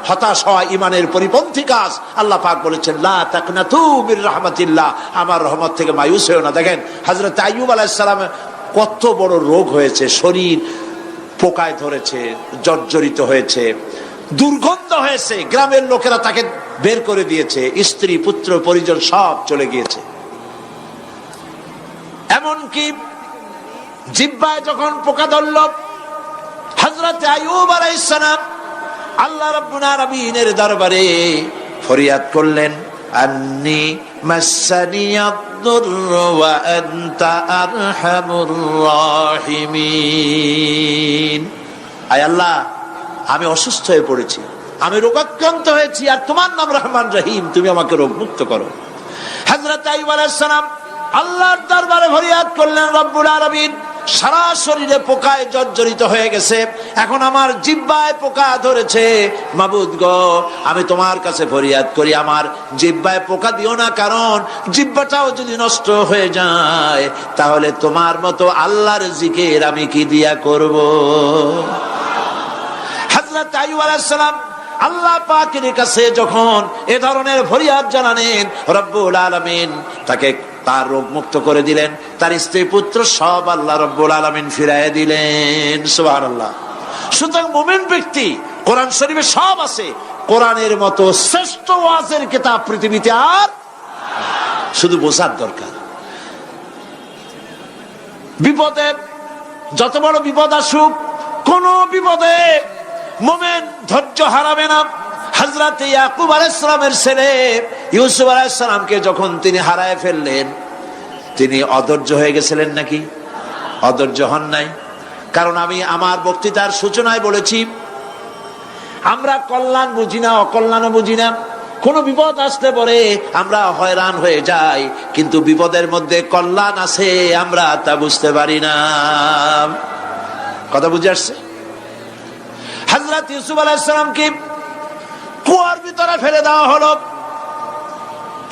হতাশ হওয়া ইমানের পরিপন্থী কাজ। আল্লাহ পাক বলেছেন লা তাকনাতু মির রাহমাতিল্লাহ, আমার রহমত থেকে মায়ুস হও না। দেখেন হযরত আইয়ুব আলাইহিস সালামের কত বড় রোগ হয়েছে, শরীর পোকায় ধরেছে, জর্জরিত হয়েছে, দুর্গন্ধ হয়েছে, গ্রামের লোকেরা তাকে বের করে দিয়েছে, স্ত্রী পুত্র পরিজন সব চলে গিয়েছে। এমনকি জিহ্বায় যখন পোকা ধরল, হযরত আইয়ুব আলাইহিস সালাম আল্লাহ রাব্বুল আলামিনের দরবারে ফরিয়াদ করলেন, আন্নী মাসসানিয়াদ-দুররু ওয়া আনতা আরহামুর রাহিমিন। আয় আল্লাহ, আমি অসুস্থ হয়ে পড়েছি, আমি রোগাক্রান্ত হয়েছি, আর তোমার নাম রহমান রহিম, তুমি আমাকে রোগমুক্ত করো। হযরত আইয়ুব আলাইহিস সালাম আল্লাহর দরবারে ফরিয়াদ করলেন, রব্বুল আলামিন সারা শরীরে পোকায় জর্জরিত হয়ে গেছে, এখন আমার জিহ্বায় পোকা ধরেছে, মাবুদ গো আমি তোমার কাছে ফরিয়াদ করি, আমার জিহ্বায় পোকা দিও না, কারণ জিহ্বাটাও যদি নষ্ট হয়ে যায় তাহলে তোমার মতো আল্লাহর জিকির আমি কি দিয়া করব। হযরত আইয়ুব আলাইহিস সালাম আল্লাহ পাকের কাছে যখন এ ধরনের ফরিয়াদ জানালেন, রব্বুল আলামিন তাকে তার রোগ মুক্ত করে দিলেন, তার স্ত্রী পুত্র সব আল্লাহ রব্বুল আলামিন ফিরাইয়া দিলেন। সুবহানাল্লাহ। সুতরাং মুমিন ব্যক্তি, কোরআন শরীফে সব আছে, কোরআনের মতো শ্রেষ্ঠ ওয়াজের কিতাব পৃথিবীতে আর শুধু বোঝার দরকার। বিপদে যত বড় বিপদ আসুক, কোন বিপদে মুমিন ধৈর্য হারাবে না। হযরত ইয়াকুব আলাইহিস সালামের ছেলে ইউসুফ আলাইহিস সালামকে যখন তিনি হারায় ফেললেন, তিনি অধৈর্য হয়ে গেছিলেন নাকি? অধৈর্য হন নাই। কারণ আমি আমার বক্তৃতার সূচনায় বলেছি, আমরা কল্যাণ বুঝি না, অকল্যাণও বুঝি না। কোন বিপদ আসতে পরে আমরা হয়রান হয়ে যাই, কিন্তু বিপদের মধ্যে কল্যাণ আছে আমরা তা বুঝতে পারি না। কথা বুঝে আসছে? হযরত ইউসুফ আলাইহিস সালামকে কুয়ার ভিতরে ফেলে দেওয়া হলো।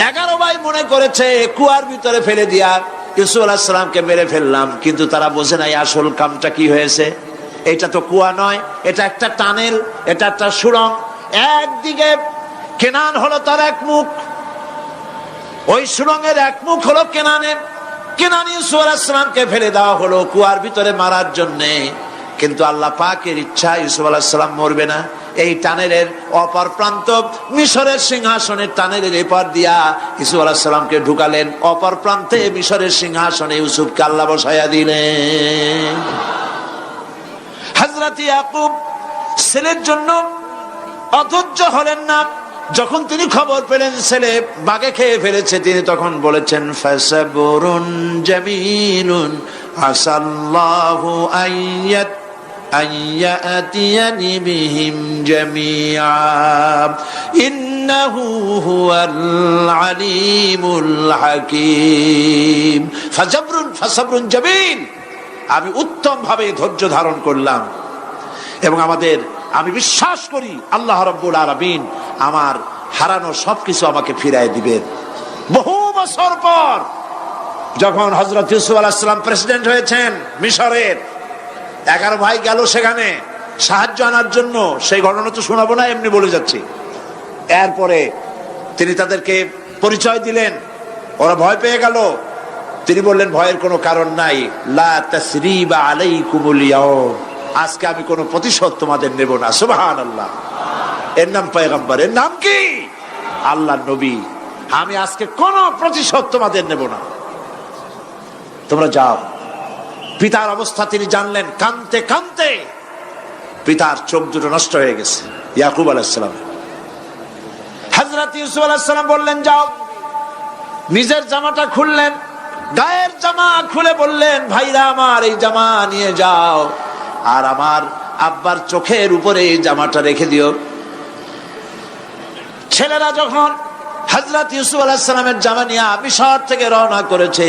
11 ভাই মনে করেছে কুয়ার ভিতরে ফেলে দিয়া ইউসুফ আলাইহিস সালামকে মেরে ফেললাম, কিন্তু তারা বোঝে নাই আসল কামটা কি হয়েছে। এটা তো কুয়া নয়, এটা একটা টানেল, এটা একটা সুড়ঙ্গ। একদিকে কেনান হলো তার এক মুখ, ওই সুড়ঙ্গের এক মুখ হলো কেনানের। কেনান ইউসুফ আলাইহিস সালামকে ফেলে দেওয়া হলো কুয়ার ভিতরে মারার জন্যে, কিন্তু আল্লাহ পাকের ইচ্ছা ইউসুফ আলাইহিস সালাম মরবে না। এই টানেলের অপর প্রান্ত মিশরের সিংহাসনের টানেলের এপার দিয়া ইউসুফ আলাইহিস সালামকে ঢুকালেন, অপর প্রান্তে মিশরের সিংহাসনে ইউসুফকে আল্লাহ বসাইয়া দিলেন। হযরত ইয়াকুব ছেলের জন্য অধৈর্য হলেন না। যখন তিনি খবর পেলেন ছেলে বাঘে খেয়ে ফেলেছে, তিনি তখন বলেছেন, ফাসাবুরুন জামিলুন আসাল্লাহু আইয়াতিয়ানি বিহিম জামিআ ইন্নাহু হুয়াল আলিমুল হাকীম। ফাসাবরুন জামিল, আমি উত্তম ভাবে ধৈর্য ধারণ করলাম, এবং আমি বিশ্বাস করি আল্লাহ রাব্বুল আলামিন আমার হারানো সবকিছু আমাকে ফিরায় দিবেন। বহু বছর পর যখন হযরত ইউসুফ আলাইহিস সালাম প্রেসিডেন্ট হয়েছেন মিশরের, 11 ভাই গেল সেখানে সাহায্য আনার জন্য। সেই ঘটনা তো শোনাবো না, এমনি বলে যাচ্ছি। এরপরে তিনি তাদেরকে পরিচয় দিলেন, ওরা ভয় পেয়ে গেল। তিনি বললেন, ভয়ের কোনো কারণ নাই, লা তাসরিবা আলাইকুমুল ইয়াউম, আজকে আমি কোনো প্রতিশোধ তোমাদের নেব না। সুবহানাল্লাহ। এর নাম পয়গম্বর, এর নাম কি? আল্লাহর নবী। আমি আজকে কোনো প্রতিশোধ তোমাদের নেব না, তোমরা যাও। পিতার অবস্থা তিনি জানলেন, কাঁদতে কাঁদতে পিতার চোখ দুটো নষ্ট হয়ে গেছে। ইয়াকুব আলাইহিস সালাম, হযরত ইউসুফ আলাইহিস সালাম বললেন, যাও। নিজের জামাটা খুললেন, গায়ের জামা খুলে বললেন, ভাইরা আমার এই জামা নিয়ে যাও, আর আমার আব্বার চোখের উপরে এই জামাটা রেখে দিও। ছেলেরা যখন হযরত ইউসুফ আলাইহিস সালামের জামা নিয়ে মিশর থেকে রওনা করেছে,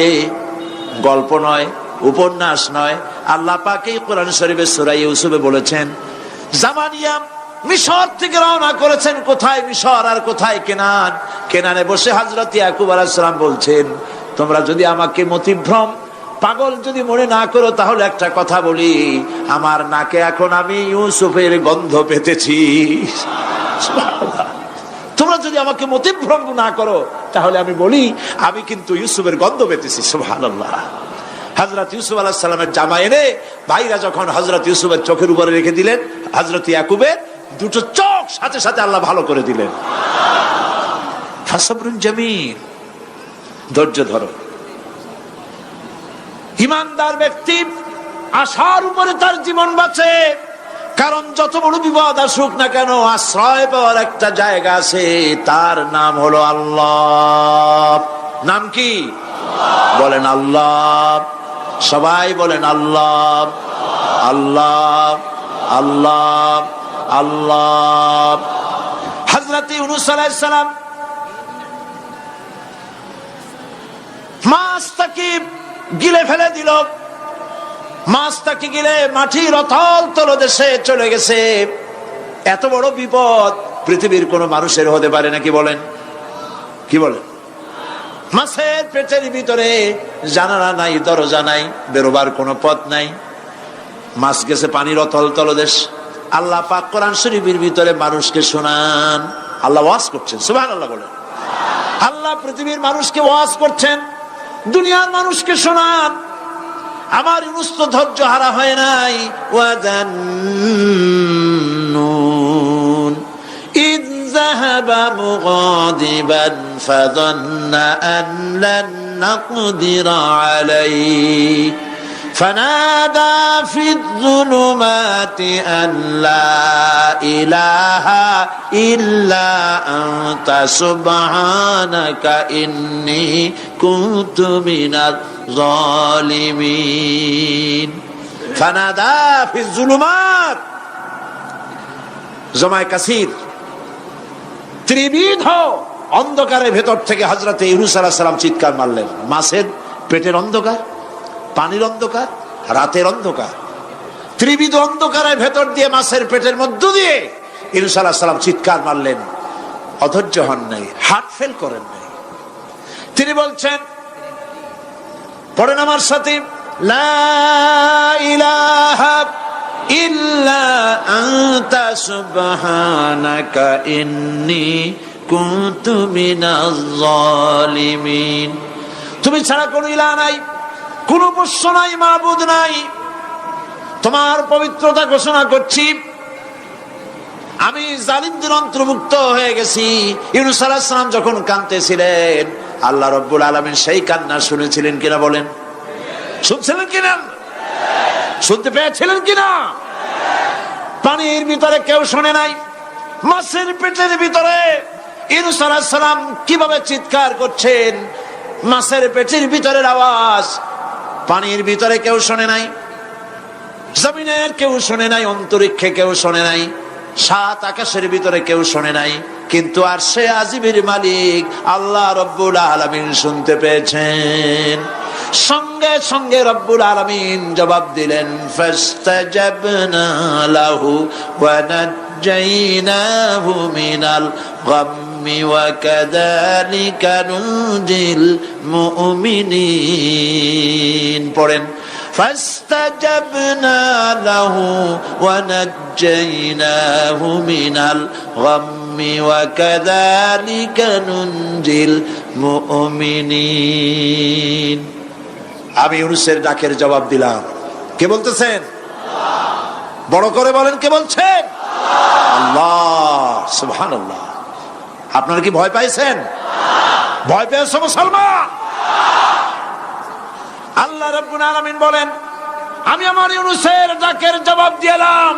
গল্প নয়, উপন্যাস নয়, আল্লাহ পাক এই কোরআন শরীফে সূরা ইউসুফে বলেছেন, জামা নিয়ে মিশর থেকে রওনা করেছেন। কোথায় মিশর আর কোথায় কেনান? কেনানে বসে হযরত ইয়াকুব আলাইহিস সালাম বলছেন, তোমরা যদি আমাকে মতিভ্রম পাগল যদি মনে না করো, তাহলে একটা কথা বলি, আমার নাকে এখন আমি ইউসুফের গন্ধ পেতেছি। সুবহানাল্লাহ। তোমরা যদি আমাকে মতিভ্রম না করো তাহলে আমি বলি আমি কিন্তু ইউসুফের গন্ধ পেতেছি। সুবহানাল্লাহ। হযরত ইউসুফ আলাইহিস সালামের জামা এনে ভাইরা যখন হযরত ইউসুফের চোখের উপরে রেখে দিলেন, হযরত ইয়াকুবের দুটো চোখ সাথে সাথে আল্লাহ ভালো করে দিলেন। ফাসাবরুন জামিল, ধৈর্য ধরো। ঈমানদার ব্যক্তি আশার উপরে তার জীবন বাঁচে, কারণ যত বড় বিপদ আসুক না কেন আশ্রয় পাওয়ার একটা জায়গা আছে, তার নাম হলো আল্লাহ। নাম কি? বলেন আল্লাহ। সবাই বলেন আল্লাহ আল্লাহ আল্লাহ আল্লাহ। হযরত ইউনূস আলাইহিস সালাম মাছটাকে গিলে ফেলে দিল, মাছটাকে গিলে মাটির অতল তলদেশে চলে গেছে। এত বড় বিপদ পৃথিবীর কোন মানুষের হতে পারে নাকি? বলেন, কি বলেন? মাছের পেটের ভিতরে জানালা নাই, দরজা নাই, বেরোবার কোনো পথ নাই, মাছ গেছে পানির অতল তলদেশ। আল্লাহ পাক কোরআন শরীফের ভিতরে মানুষকে শোনান, আল্লাহ ওয়াজ করছেন। সুবহানাল্লাহ বলেন। আল্লাহ পৃথিবীর মানুষকে ওয়াজ করছেন, দুনিয়ার মানুষকে শোনান। আমার ইউনূস তো ধৈর্য হারা হয় নাই। ওয়াযান্নুন ইয যাহাবা মুগাদিবান ফাযান্না আন লান নাকদিরা আলাইহি فنادى في الظلمات أن لا إله إلا أنت سبحانك إني كنت من الظالمين فنادى في الظلمات জমায় কাসির, ত্রিবিধ অন্ধকারের ভেতর থেকে হযরত ইউনূস আলাইহিস সালাম চিৎকার মারলেন। মাছের পেটের অন্ধকার, পানির অন্ধকার, রাতের অন্ধকার, ত্রিবিধ অন্ধকারের ভেতর দিয়ে মাছের পেটের মধ্য দিয়ে ইউনূস আলাইহিস সালাম চিৎকার মারলেন। অধৈর্য হন নাই, হার্ট ফেল করেন নাই। তিনি বলছেন, পড়েন আমার সাথে, লা ইলাহা ইল্লা আনতা সুবহানাকা ইন্নী কুনতু মিনাজ জালিমিন। তুমি ছাড়া কোনো ইলাহ নাই, কোন উপাস্য নাই, মাবুদ নাই, তোমার পবিত্রতা ঘোষণা করছি, আমি জালিমদের অন্তর্ভুক্ত হয়ে গেছি। ইউনূস আলাইহিস সালাম যখন কাঁদতেছিলেন, আল্লাহ রাব্বুল আলামিন সেই কান্না শুনেছিলেন কিনা? বলেন, শুনছিলেন কিনা? শুনতে পেয়েছিলেন কিনা? পানির ভিতরে কেউ শোনে নাই, মাছের পেটের ভিতরে ইউনূস আলাইহিস সালাম কিভাবে চিৎকার করছেন, মাছের পেটের ভিতরের আওয়াজ পানির ভিতরে কেউ শোনে নাই, জমিনের কেউ শোনে নাই, অন্তরিক্ষে কেউ শোনে নাই, সাত আকাশের ভিতরে কেউ শোনে নাই, কিন্তু আরশে আজিমের মালিক আল্লাহ রব্বুল আলামিন শুনতে পেয়েছেন। সঙ্গে সঙ্গে রব্বুল আলামিন জবাব দিলেন, ফাস্তাজাবনা লাহু ওয়া নাজ্জাইনাহু মিনাল গাম্মি ওয়া কাযালিকা নুজিল মুমিনিন। পড়েন, ফাস্তাজাবনা লাহু ওয়া নাজ্জাইনাহু মিনাল গাম্মি ওয়া কাযালিকা নুজিল মুমিনিন। আমি ইউনূসের ডাকের জবাব দিলাম। কে বলতেছেন? বড় করে বলেন, কে বলছেন? আল্লাহ। সুবহানাল্লাহ। আপনারা কি ভয় পাইছেন? ভয় পেয়েছো মুসলমান? আল্লাহ রাব্বুল আলামিন বলেন, আমি আমার ইউনূসের ডাকের জবাব দিলাম।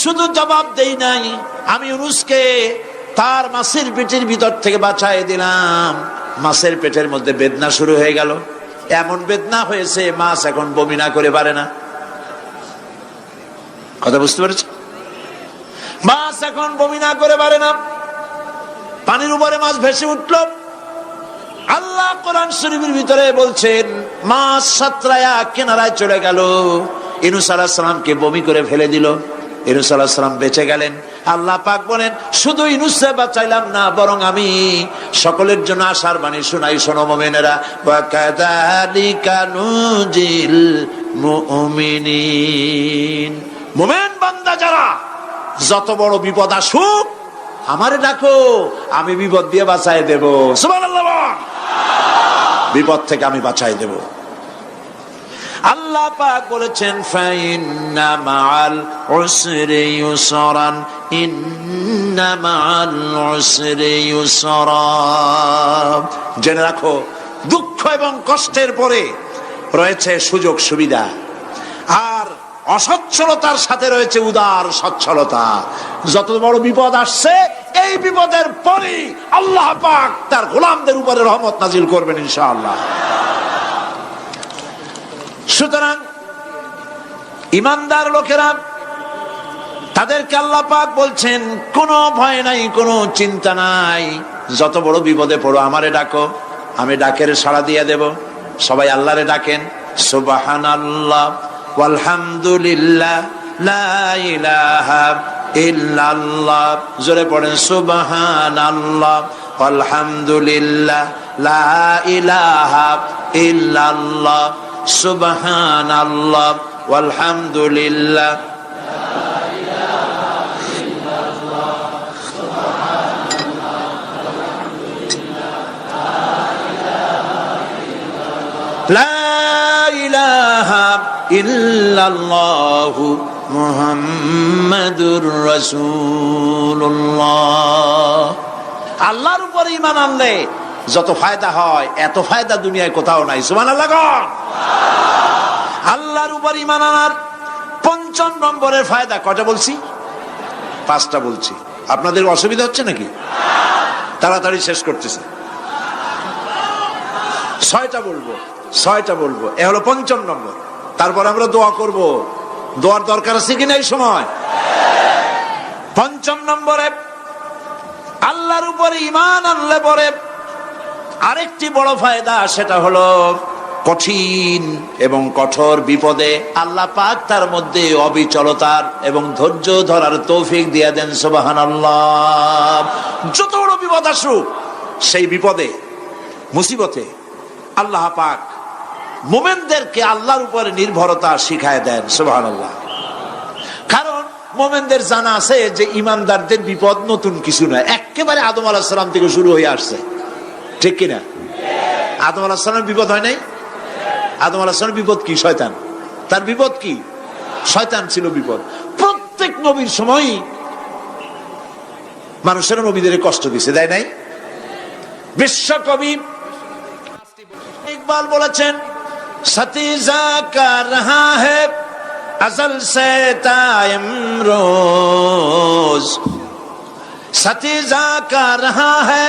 শুধু জবাব দেই নাই, আমি ইউনূসকে তার মাছের পেটের ভিতর থেকে বাঁচায় দিলাম। মাছের পেটের মধ্যে বেদনা শুরু হয়ে গেল, এমন বেদনা হয়েছে মাছ এখন বমি না করে পারে না। কথা বুঝতে পেরেছ? মাছ এখন বমি না করে পারে না। পানির উপরে মাছ ভেসে উঠল। আল্লাহ কোরআন শরীফের ভিতরে বলছেন, মাছ সাতরায়া কিনারায় চলে গেল, ইউনূস আলাইহিস সালামকে বমি করে ফেলে দিল। ইউনূস আলাইহিস সালাম বেঁচে গেলেন। আল্লাহ পাক বলেন, শুধু ইউনূসকে বাঁচাইলাম না, বরং আমি সকলের জন্য আশার বাণী শোনাই। শোনো মুমিনেরা, ওয়া কাযালিকা নুজিল মুমিনিন। মুমিন বান্দা যারা যত বড় বিপদ আসুক আমারে ডাকো, আমি বিপদ দিয়ে বাঁচাই দেব। সুবহানাল্লাহ, বিপদ থেকে আমি বাঁচাই দেব। আল্লাহ পাক বলেছেন ফাইন্না মাআল উসরি ইউসরান, ইন্না মাআল উসরি ইউসরা। জেনে রাখো, দুঃখ এবং কষ্টের পরে রয়েছে সুযোগ সুবিধা, আর অসচ্ছলতার সাথে রয়েছে উদার সচ্ছলতা। যত বড় বিপদ আসছে এই বিপদের পরেই আল্লাহ পাক তার গোলামদের উপরে রহমত নাজিল করবেন ইনশাআল্লাহ। সুতরাং ঈমানদার লোকেরা, তাদেরকে আল্লাহ পাক বলছেন কোনো ভয় নাই, কোনো চিন্তা নাই, যত বড় বিপদে পড়ো আমারে ডাকো, আমি ডাকের সাড়া দিয়ে দেব। সবাই আল্লাহরে ডাকেন, সুবহানাল্লাহ ওয়ালহামদুলিল্লাহ লা ইলাহা ইল্লাল্লাহ। জোরে পড়েন সুবহানাল্লাহ ওয়ালহামদুলিল্লাহ লা ইলাহা ইল্লাল্লাহ, সুবহানাল্লাহ ওয়ালহামদুলিল্লাহ লা ইলাহা ইল্লাল্লাহু মুহাম্মাদুর রাসূলুল্লাহ। আল্লাহর উপর ঈমান আনলে যত ফায়দা হয় এত ফায়দা দুনিয়ায় কোথাও নাই। সুবহানাল্লাহ। আল্লাহর উপর ঈমান আনার ৫ম নম্বরের ফায়দা কয়টা বলছি? 5টা বলছি। আপনাদের অসুবিধা হচ্ছে নাকি? তাড়াতাড়ি শেষ করতেছে। 6টা বলবো, 6টা বলবো, এ হলো ৫ম নম্বর। তারপর আমরা দোয়া করব। দোয়ার দরকার আছে কিনা এই সময়? ৫ম নম্বরে আল্লাহর উপরে ঈমান আনলে পরে আরেকটি বড় ফায়দা, সেটা হলো কঠিন এবং কঠোর বিপদে আল্লাহ পাক তার মধ্যে অবিচলতার এবং ধৈর্য ধরার তৌফিক দিয়ে দেন। সুবহানাল্লাহ। যত বড় বিপদ আসুক সেই বিপদে মুসিবতে আল্লাহ পাক মুমিনদেরকে আল্লাহর উপরে নির্ভরতা শিখায় দেন। সুবহানাল্লাহ। কারণ মুমিনদের জানা আছে যে ঈমানদারদের বিপদ নতুন কিছু নয়, একেবারে আদম আলাইহিস সালাম থেকে শুরু হয়ে আসছে, ঠিক কিনা? আদম আলাইহিস সালামের বিপদ হয় নাই? আদম আলাইহিস সালামের বিপদ কি? শয়তান। তার বিপদ কি? শয়তান ছিল বিপদ। প্রত্যেক নবীর সময় মানুষের নবীদের কষ্ট দিছে, দেয় নাই? বিশ্বকবি ইকবাল বলেছেন, সতীজা কা রহা হ্যায় अज़ल से ता इमरोज, सतीजा का रहा है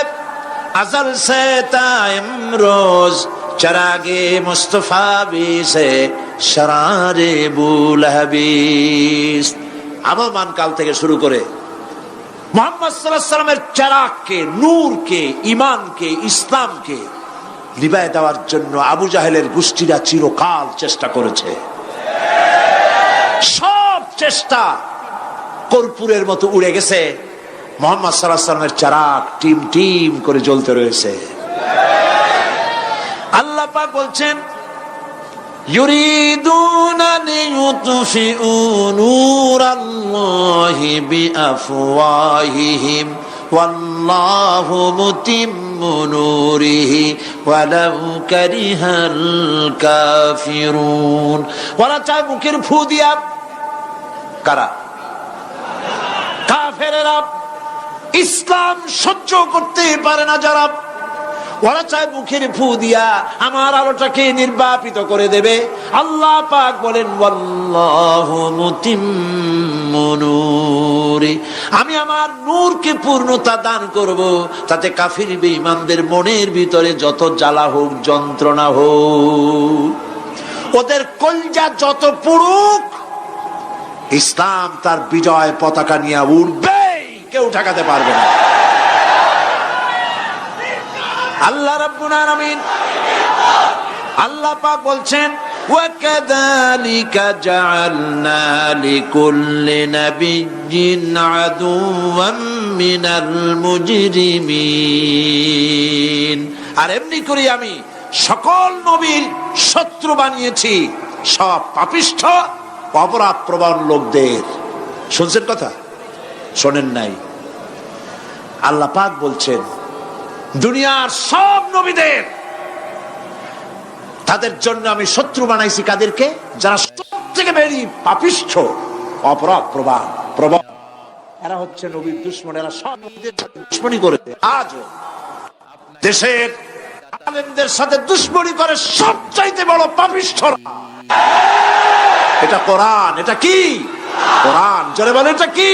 अज़ल से ता इमरोज, चरागे मुस्तफा भी से शरारे बुलहबीस। আবহমান কাল থেকে শুরু করে মুহাম্মদ সাল্লাল্লাহু আলাইহি ওয়াসাল্লামের চারাগকে, নূরকে, ঈমানকে, ইসলামকে নিভায় দেওয়ার জন্য আবু জাহেলের গোষ্ঠীরা চিরকাল চেষ্টা করেছে। সব চেষ্টা কর্পূরের মতো উড়ে গেছে, মুহাম্মদ সাল্লাল্লাহু আলাইহি ওয়াসাল্লামের চারাগ টিম টিম করে জ্বলতে রয়েছে। আল্লাহ পাক বলছেন, ইউরিদুনা লিইউতফিউ নূরাল্লাহি বিআফওয়াহিহিম ওয়াল্লাহু মুতিম্মু নূরিহি ওয়ালাউ কারিহাল কাফিরুন। ওরা চায় মুখের ফু দিয়া, কারা? কাফেরেরা। ইসলাম সহ্য করতে পারে না যারা, ওরা চায় মুখের ফু দিয়া আমার আলোটাকে নির্বাপিত করে দেবে। আল্লাহ পাক বলেন, ওয়াল্লাহু মুতিম্মু নূরি, আমি আমার নূরকে পূর্ণতা দান করব, তাতে কাফির বেঈমানদের মনের ভিতরে যত জ্বালা হোক, যন্ত্রণা হোক, ওদের কলজা যত পুড়ুক, ইসলাম তার বিজয় পতাকা নিয়ে উঠবে, কেউ ঠেকাতে পারবে না। আল্লাহ রাব্বুল আলামিন, আল্লাহ পাক বলছেন, ওয়াকাযালিকা জাআলনা লিকুল্লি নাবিয়্যিন আদুওয়াম মিনাল মুজরিমিন। আর এমনি করে আমি সকল নবীর শত্রু বানিয়েছি সব পাপিষ্ঠ অপরাধ প্রবণ লোকদের। শুনছেন কথা? শোনেন নাই? আল্লাহ পাক বলছেন দুনিয়ার সব নবীদের তাদের জন্য আমি শত্রু বানাইছি। কাদেরকে? যারা সব থেকে বেশি পাপিষ্ঠ, অপরাধ প্রবণ, এরা হচ্ছে নবীর দুশমন। এরা সব নবীদের সাথে দুশমনি করেছে। আজও দেশের আলেমদের সাথে দুশমনি করে সবচাইতে বড় পাপিষ্ঠরা। এটা কোরআন। এটা কি? কোরআন। জোরে বলে এটা কি?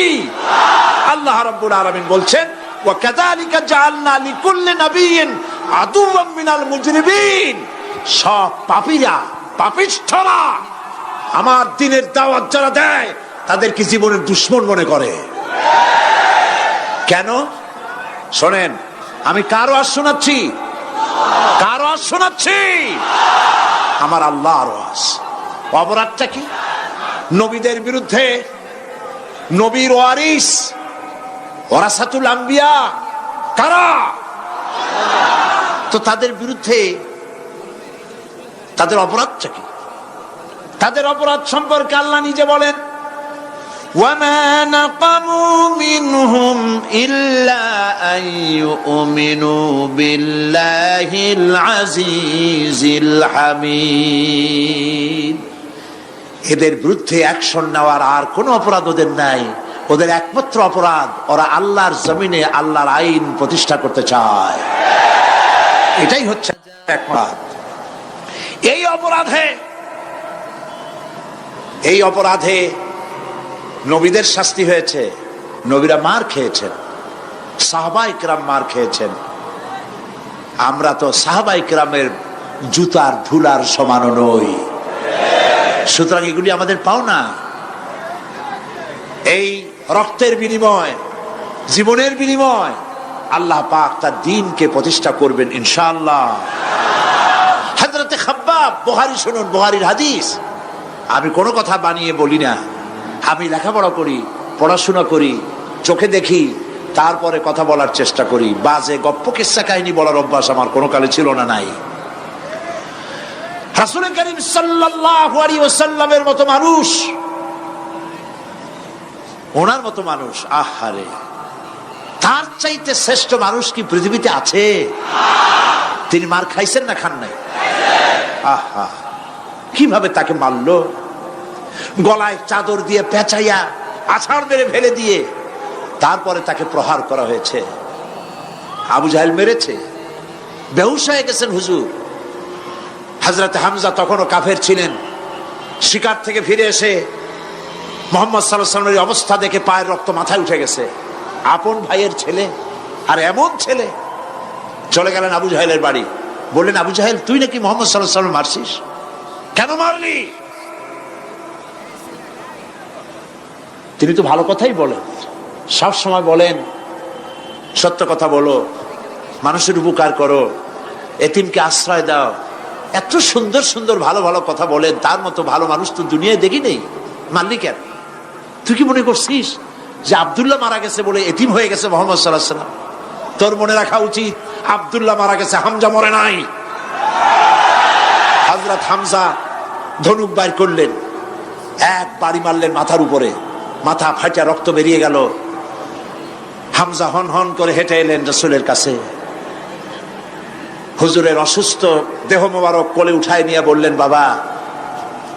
আল্লাহ রাব্বুল আলামিন বলছেন ওয়া কাযালিকা জাআলনা লিকুল্লি নাবিয়্যিন আদুওয়াম মিনাল মুজরিমিন। সব পাপীরা, পাপিষ্ঠরা আমার দ্বীনের দাওয়াত যারা দেয় তাদেরকে জীবনের দুশমন মনে করে। কেন? শোনেন, আমি কার ওয়াজ শোনাচ্ছি? কার ওয়াজ শোনাচ্ছি? আমার আল্লাহর ওয়াজ। অপরাধটা কি? নবীদের বিরুদ্ধে, নবীর ওয়ারিস ওয়ারাসাতুল আম্বিয়া কারা, তো তাদের বিরুদ্ধে তাদের অপরাধটা কি? তাদের অপরাধ সম্পর্কে আল্লাহ নিজে বলেন ওয়ামা নাকামু মিনহুম ইল্লা আন ইউমিনু বিল্লাহিল আজিজিল হামিদ। এদের বিরুদ্ধে অ্যাকশন নেওয়ার আর কোনো অপরাধ ওদের নাই। ওদের একমাত্র অপরাধ ওরা আল্লাহর জমিনে আল্লাহর আইন প্রতিষ্ঠা করতে চায়। এটাই হচ্ছে অপরাধ। এই অপরাধে নবীদের শাস্তি হয়েছে। নবীরা মার খেয়েছেন, সাহাবায়ে কেরাম মার খেয়েছেন। আমরা তো সাহাবায়ে কেরামের জুতার ধুলার সমানও নই। সুতরাং এগুলি আমাদের পাওনা। এই রক্তের বিনিময়, জীবনের বিনিময় আল্লাহ পাক তার দ্বীনকে প্রতিষ্ঠা করবেন ইনশাআল্লাহ। হযরতে খাব্বাব, বুখারী শুনুন, বুখারীর হাদিস। আমি কোনো কথা বানিয়ে বলি না। আমি লেখাপড়া করি, পড়াশোনা করি, চোখে দেখি, তারপরে কথা বলার চেষ্টা করি। বাজে গপ্প কিস্সা কাহিনী বলার অভ্যাস আমার কোনো কালে ছিল না, নাই। রাসূল করিম সাল্লাল্লাহু আলাইহি ওয়াসাল্লামের মতো মানুষ, ওনার মতো মানুষ, আহারে, তার চাইতে শ্রেষ্ঠ মানুষ কি পৃথিবীতে আছে? তিনি মার খাইছেন না খান নাই? আহা, কিভাবে তাকে মারলো! গলায় চাদর দিয়ে পেঁচাইয়া আছাড় মেরে ফেলে দিয়ে তারপরে তাকে প্রহার করা হয়েছে। আবু জাহেল মেরেছে, বেহুশ হয়ে গেছেন হুজুর। হযরত হামজা তখনও কাফের ছিলেন। শিকার থেকে ফিরে এসে মুহাম্মদ সাল্লাল্লাহু আলাইহি ওয়াসাল্লামের অবস্থা দেখে পায়ের রক্ত মাথায় উঠে গেছে। আপন ভাইয়ের ছেলে, আর এমন ছেলে। চলে গেলেন আবু জাহেলের বাড়ি, বললেন আবু জাহেল, তুই নাকি মুহাম্মদ সাল্লাল্লাহু আলাইহি ওয়াসাল্লাম মারছিস? কেন মারলি? তিনি তো ভালো কথাই বলেন, সব সময় বলেন সত্য কথা বলো, মানুষের উপকার করো, এতিমকে আশ্রয় দাও। এত সুন্দর সুন্দর ভালো ভালো কথা বলেন, তার মতো ভালো মানুষ তো দুনিয়ায় দেখি নেই। মারলি কেন? তুই কি মনে করছিস যে আব্দুল্লাহ মারা গেছে বলে এতিম হয়ে গেছে মুহাম্মদ সাল্লাল্লাহু আলাইহি ওয়াসাল্লাম? তোর মনে রাখা উচিত আব্দুল্লাহ মারা গেছে, হামজা মরে নাই। হযরত হামজা ধনুক বাইর করলেন, এক বাড়ি মারলেন মাথার উপরে, মাথা ফাটা রক্ত বেরিয়ে গেল। হামজা হন হন করে হেঁটে এলেন রাসূলের কাছে। হুজুরের অসুস্থ দেহ মোবারক কোলে উঠায় নিয়ে বললেন, বাবা,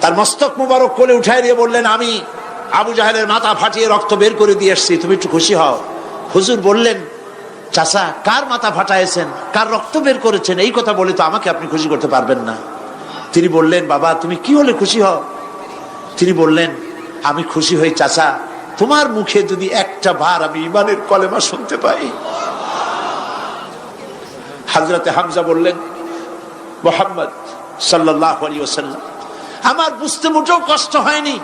তার মস্তক মোবারক কোলে উঠায় নিয়ে বললেন, আমি আবু জাহেলের মাথা ফাটিয়ে রক্ত বের করে দিয়ে এসছি, তুমি একটু খুশি হও। হুজুর বললেন, চাচা, কার মাথা ফাটাইছেন, কার রক্ত বের করেছেন, এই কথা বলে তো আমাকে আপনি খুশি করতে পারবেন না। তিনি বললেন, বাবা, তুমি কি হলে খুশি হও? তিনি বললেন, আমি খুশি হই চাচা, তোমার মুখে যদি একটা বার আমি ঈমানের কলেমা শুনতে পাই। হযরতে হামজা বললেন, মুহাম্মদ সাল্লাল্লাহু আলাইহি ওয়াসাল্লাম, আমার বুঝতে মোটেও কষ্ট হয়নি,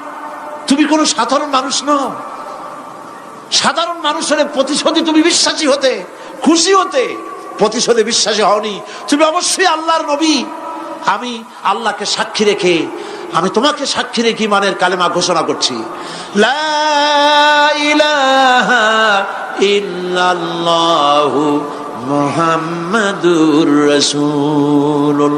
তুমি কোনো সাধারণ মানুষ নও। সাধারণ মানুষের প্রতিশোধে তুমি বিশ্বাসী হতে, খুশি হতে, প্রতিশোধে বিশ্বাসী হওনি। তুমি অবশ্যই আল্লাহর নবী। আমি আল্লাহকে সাক্ষী রেখে, আমি তোমাকে সাক্ষী রেখে ঈমানের কালেমা ঘোষণা করছি, লা ইলাহা ইল্লাল্লাহু মুহাম্মাদুর রাসূলুল্লাহ।